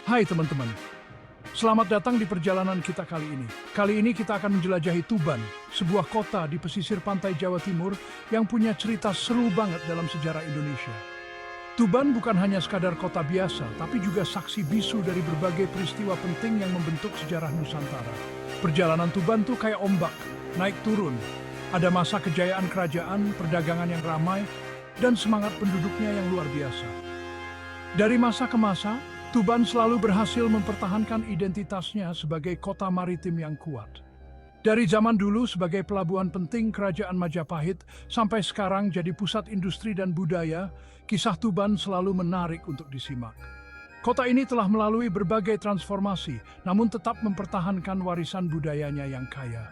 Hai teman-teman, selamat datang di perjalanan kita kali ini. Kali ini kita akan menjelajahi Tuban, sebuah kota di pesisir pantai Jawa Timur yang punya cerita seru banget dalam sejarah Indonesia. Tuban bukan hanya sekadar kota biasa, tapi juga saksi bisu dari berbagai peristiwa penting yang membentuk sejarah Nusantara. Perjalanan Tuban tuh kayak ombak, naik turun. Ada masa kejayaan kerajaan, perdagangan yang ramai, dan semangat penduduknya yang luar biasa. Dari masa ke masa, Tuban selalu berhasil mempertahankan identitasnya sebagai kota maritim yang kuat. Dari zaman dulu sebagai pelabuhan penting Kerajaan Majapahit sampai sekarang jadi pusat industri dan budaya, kisah Tuban selalu menarik untuk disimak. Kota ini telah melalui berbagai transformasi, namun tetap mempertahankan warisan budayanya yang kaya.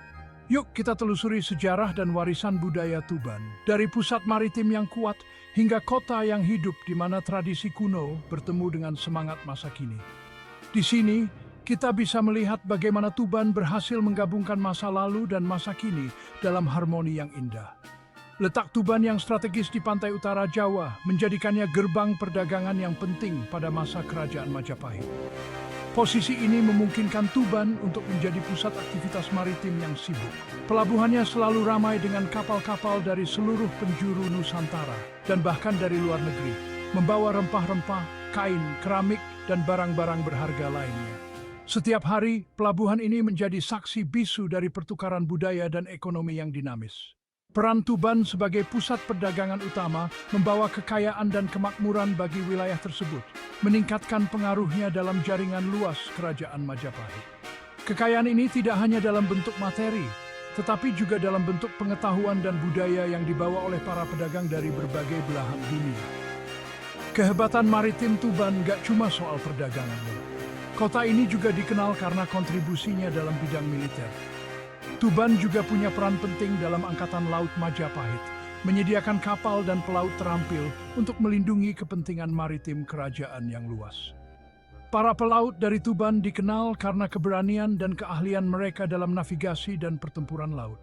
Yuk kita telusuri sejarah dan warisan budaya Tuban. Dari pusat maritim yang kuat hingga kota yang hidup di mana tradisi kuno bertemu dengan semangat masa kini. Di sini, kita bisa melihat bagaimana Tuban berhasil menggabungkan masa lalu dan masa kini dalam harmoni yang indah. Letak Tuban yang strategis di pantai utara Jawa menjadikannya gerbang perdagangan yang penting pada masa Kerajaan Majapahit. Posisi ini memungkinkan Tuban untuk menjadi pusat aktivitas maritim yang sibuk. Pelabuhannya selalu ramai dengan kapal-kapal dari seluruh penjuru Nusantara dan bahkan dari luar negeri, membawa rempah-rempah, kain, keramik, dan barang-barang berharga lainnya. Setiap hari, pelabuhan ini menjadi saksi bisu dari pertukaran budaya dan ekonomi yang dinamis. Peran Tuban sebagai pusat perdagangan utama membawa kekayaan dan kemakmuran bagi wilayah tersebut, meningkatkan pengaruhnya dalam jaringan luas Kerajaan Majapahit. Kekayaan ini tidak hanya dalam bentuk materi, tetapi juga dalam bentuk pengetahuan dan budaya yang dibawa oleh para pedagang dari berbagai belahan dunia. Kehebatan maritim Tuban gak cuma soal perdagangan. Kota ini juga dikenal karena kontribusinya dalam bidang militer. Tuban juga punya peran penting dalam Angkatan Laut Majapahit, menyediakan kapal dan pelaut terampil untuk melindungi kepentingan maritim kerajaan yang luas. Para pelaut dari Tuban dikenal karena keberanian dan keahlian mereka dalam navigasi dan pertempuran laut.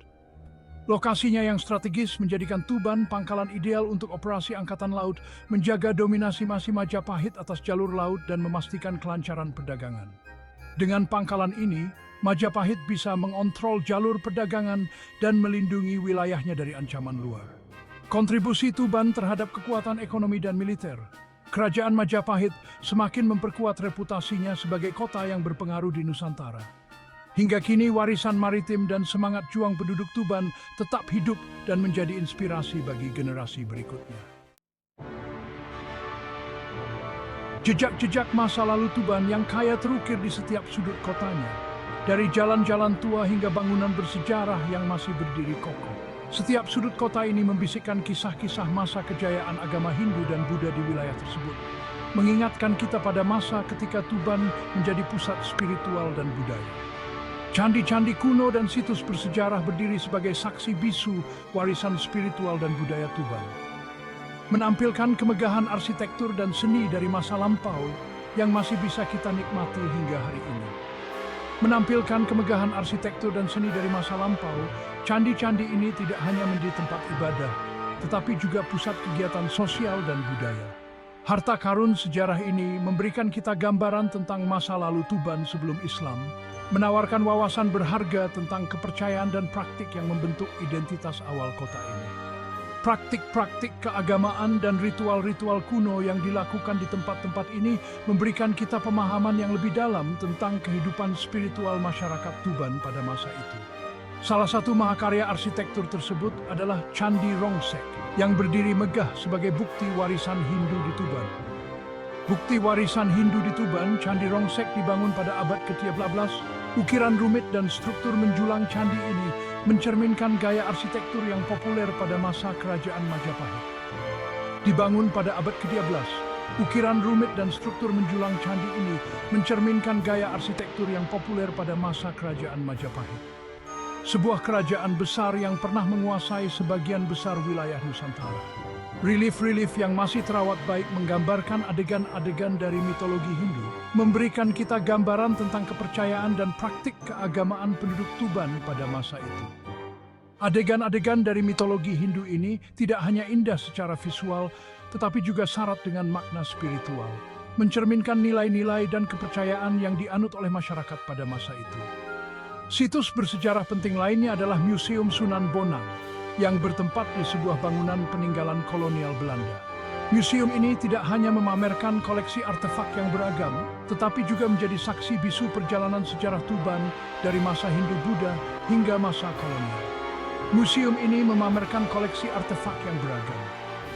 Lokasinya yang strategis menjadikan Tuban pangkalan ideal untuk operasi Angkatan Laut, menjaga dominasi Majapahit atas jalur laut dan memastikan kelancaran perdagangan. Dengan pangkalan ini, Majapahit bisa mengontrol jalur perdagangan dan melindungi wilayahnya dari ancaman luar. Kontribusi Tuban terhadap kekuatan ekonomi dan militer. Kerajaan Majapahit semakin memperkuat reputasinya sebagai kota yang berpengaruh di Nusantara. Hingga kini warisan maritim dan semangat juang penduduk Tuban tetap hidup dan menjadi inspirasi bagi generasi berikutnya. Jejak-jejak masa lalu Tuban yang kaya terukir di setiap sudut kotanya. Dari jalan-jalan tua hingga bangunan bersejarah yang masih berdiri kokoh. Setiap sudut kota ini membisikkan kisah-kisah masa kejayaan agama Hindu dan Buddha di wilayah tersebut. Mengingatkan kita pada masa ketika Tuban menjadi pusat spiritual dan budaya. Candi-candi kuno dan situs bersejarah berdiri sebagai saksi bisu warisan spiritual dan budaya Tuban. Menampilkan kemegahan arsitektur dan seni dari masa lampau yang masih bisa kita nikmati hingga hari ini. Menampilkan kemegahan arsitektur dan seni dari masa lampau, candi-candi ini tidak hanya menjadi tempat ibadah, tetapi juga pusat kegiatan sosial dan budaya. Harta karun sejarah ini memberikan kita gambaran tentang masa lalu Tuban sebelum Islam, menawarkan wawasan berharga tentang kepercayaan dan praktik yang membentuk identitas awal kota ini. Praktik-praktik keagamaan dan ritual-ritual kuno yang dilakukan di tempat-tempat ini memberikan kita pemahaman yang lebih dalam tentang kehidupan spiritual masyarakat Tuban pada masa itu. Salah satu mahakarya arsitektur tersebut adalah Candi Rongsek yang berdiri megah sebagai bukti warisan Hindu di Tuban. Bukti warisan Hindu di Tuban, Candi Rongsek dibangun pada abad ke-13. Ukiran rumit dan struktur menjulang candi ini mencerminkan gaya arsitektur yang populer pada masa Kerajaan Majapahit. Dibangun pada abad ke-13, ukiran rumit dan struktur menjulang candi ini mencerminkan gaya arsitektur yang populer pada masa Kerajaan Majapahit. Sebuah kerajaan besar yang pernah menguasai sebagian besar wilayah Nusantara. Relief-relief yang masih terawat baik menggambarkan adegan-adegan dari mitologi Hindu, memberikan kita gambaran tentang kepercayaan dan praktik keagamaan penduduk Tuban pada masa itu. Adegan-adegan dari mitologi Hindu ini tidak hanya indah secara visual, tetapi juga syarat dengan makna spiritual. mencerminkan nilai-nilai dan kepercayaan yang dianut oleh masyarakat pada masa itu. Situs bersejarah penting lainnya adalah Museum Sunan Bonang, yang bertempat di sebuah bangunan peninggalan kolonial Belanda. Museum ini tidak hanya memamerkan koleksi artefak yang beragam, tetapi juga menjadi saksi bisu perjalanan sejarah Tuban dari masa Hindu-Buddha hingga masa kolonial. Museum ini memamerkan koleksi artefak yang beragam,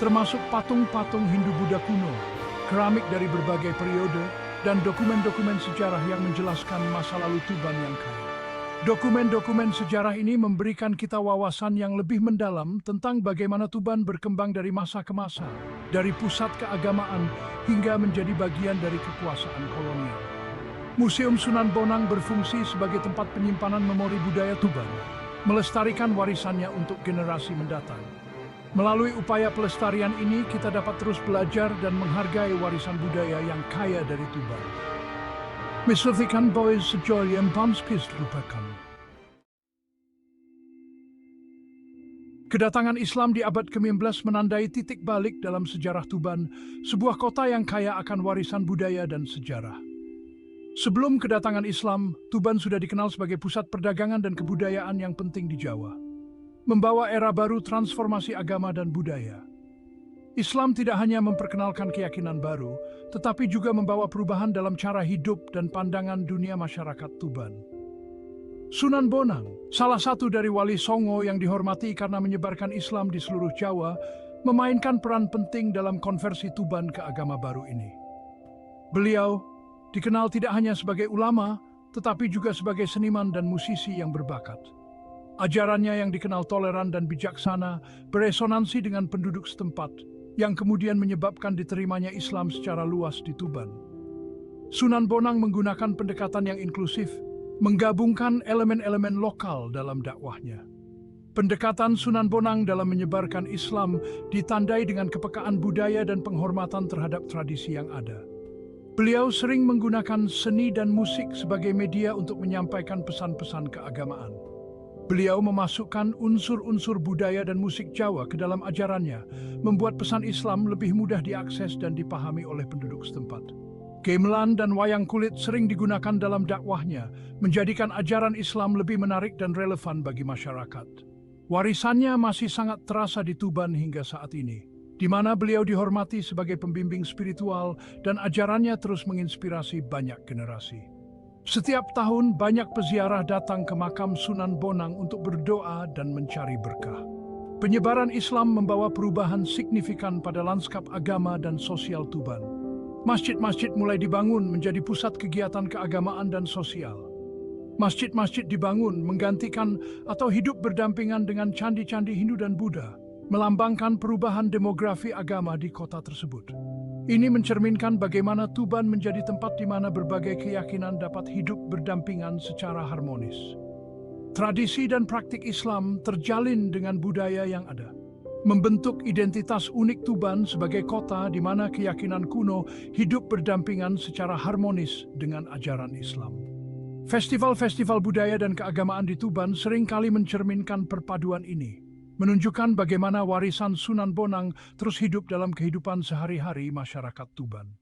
termasuk patung-patung Hindu-Buddha kuno, keramik dari berbagai periode, dan dokumen-dokumen sejarah yang menjelaskan masa lalu Tuban yang kaya. Dokumen-dokumen sejarah ini memberikan kita wawasan yang lebih mendalam tentang bagaimana Tuban berkembang dari masa ke masa, dari pusat keagamaan hingga menjadi bagian dari kekuasaan kolonial. Museum Sunan Bonang berfungsi sebagai tempat penyimpanan memori budaya Tuban, melestarikan warisannya untuk generasi mendatang. Melalui upaya pelestarian ini, kita dapat terus belajar dan menghargai warisan budaya yang kaya dari Tuban. Misalkan boys sejoli yang panskis lupakan. Kedatangan Islam di abad ke-15 menandai titik balik dalam sejarah Tuban, sebuah kota yang kaya akan warisan budaya dan sejarah. Sebelum kedatangan Islam, Tuban sudah dikenal sebagai pusat perdagangan dan kebudayaan yang penting di Jawa, membawa era baru transformasi agama dan budaya. Islam tidak hanya memperkenalkan keyakinan baru, tetapi juga membawa perubahan dalam cara hidup dan pandangan dunia masyarakat Tuban. Sunan Bonang, salah satu dari wali Songo yang dihormati karena menyebarkan Islam di seluruh Jawa, memainkan peran penting dalam konversi Tuban ke agama baru ini. Beliau dikenal tidak hanya sebagai ulama, tetapi juga sebagai seniman dan musisi yang berbakat. Ajarannya yang dikenal toleran dan bijaksana beresonansi dengan penduduk setempat, yang kemudian menyebabkan diterimanya Islam secara luas di Tuban. Sunan Bonang menggunakan pendekatan yang inklusif, menggabungkan elemen-elemen lokal dalam dakwahnya. Pendekatan Sunan Bonang dalam menyebarkan Islam ditandai dengan kepekaan budaya dan penghormatan terhadap tradisi yang ada. Beliau sering menggunakan seni dan musik sebagai media untuk menyampaikan pesan-pesan keagamaan. Beliau memasukkan unsur-unsur budaya dan musik Jawa ke dalam ajarannya, membuat pesan Islam lebih mudah diakses dan dipahami oleh penduduk setempat. Gamelan dan wayang kulit sering digunakan dalam dakwahnya, menjadikan ajaran Islam lebih menarik dan relevan bagi masyarakat. Warisannya masih sangat terasa di Tuban hingga saat ini, di mana beliau dihormati sebagai pembimbing spiritual dan ajarannya terus menginspirasi banyak generasi. Setiap tahun banyak peziarah datang ke makam Sunan Bonang untuk berdoa dan mencari berkah. Penyebaran Islam membawa perubahan signifikan pada lanskap agama dan sosial Tuban. Masjid-masjid mulai dibangun menjadi pusat kegiatan keagamaan dan sosial. Masjid-masjid dibangun menggantikan atau hidup berdampingan dengan candi-candi Hindu dan Buddha, melambangkan perubahan demografi agama di kota tersebut. Ini mencerminkan bagaimana Tuban menjadi tempat di mana berbagai keyakinan dapat hidup berdampingan secara harmonis. Tradisi dan praktik Islam terjalin dengan budaya yang ada, membentuk identitas unik Tuban sebagai kota di mana keyakinan kuno hidup berdampingan secara harmonis dengan ajaran Islam. Festival-festival budaya dan keagamaan di Tuban seringkali mencerminkan perpaduan ini, menunjukkan bagaimana warisan Sunan Bonang terus hidup dalam kehidupan sehari-hari masyarakat Tuban.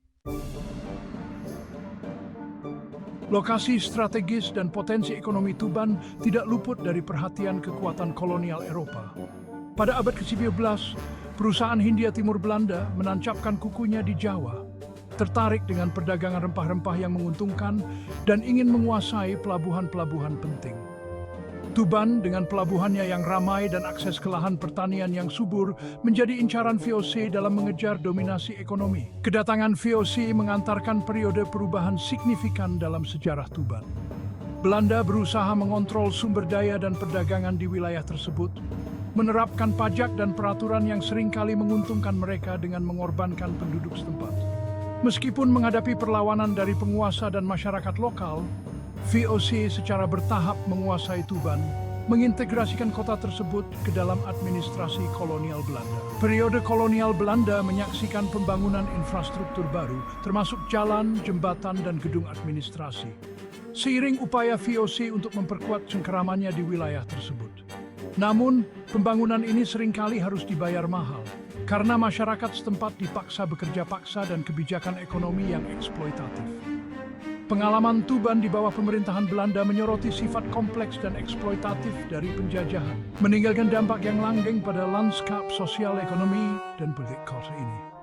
Lokasi strategis dan potensi ekonomi Tuban tidak luput dari perhatian kekuatan kolonial Eropa. Pada abad ke-19, perusahaan Hindia Timur Belanda menancapkan kukunya di Jawa, tertarik dengan perdagangan rempah-rempah yang menguntungkan dan ingin menguasai pelabuhan-pelabuhan penting. Tuban dengan pelabuhannya yang ramai dan akses ke lahan pertanian yang subur menjadi incaran VOC dalam mengejar dominasi ekonomi. Kedatangan VOC mengantarkan periode perubahan signifikan dalam sejarah Tuban. Belanda berusaha mengontrol sumber daya dan perdagangan di wilayah tersebut, menerapkan pajak dan peraturan yang seringkali menguntungkan mereka dengan mengorbankan penduduk setempat. Meskipun menghadapi perlawanan dari penguasa dan masyarakat lokal, VOC secara bertahap menguasai Tuban, mengintegrasikan kota tersebut ke dalam administrasi kolonial Belanda. Periode kolonial Belanda menyaksikan pembangunan infrastruktur baru, termasuk jalan, jembatan, dan gedung administrasi. Seiring upaya VOC untuk memperkuat cengkeramannya di wilayah tersebut. Namun, pembangunan ini seringkali harus dibayar mahal. karena masyarakat setempat dipaksa bekerja paksa dan kebijakan ekonomi yang eksploitatif. Pengalaman Tuban di bawah pemerintahan Belanda menyoroti sifat kompleks dan eksploitatif dari penjajahan, meninggalkan dampak yang langgeng pada lanskap sosial ekonomi dan politik kota ini.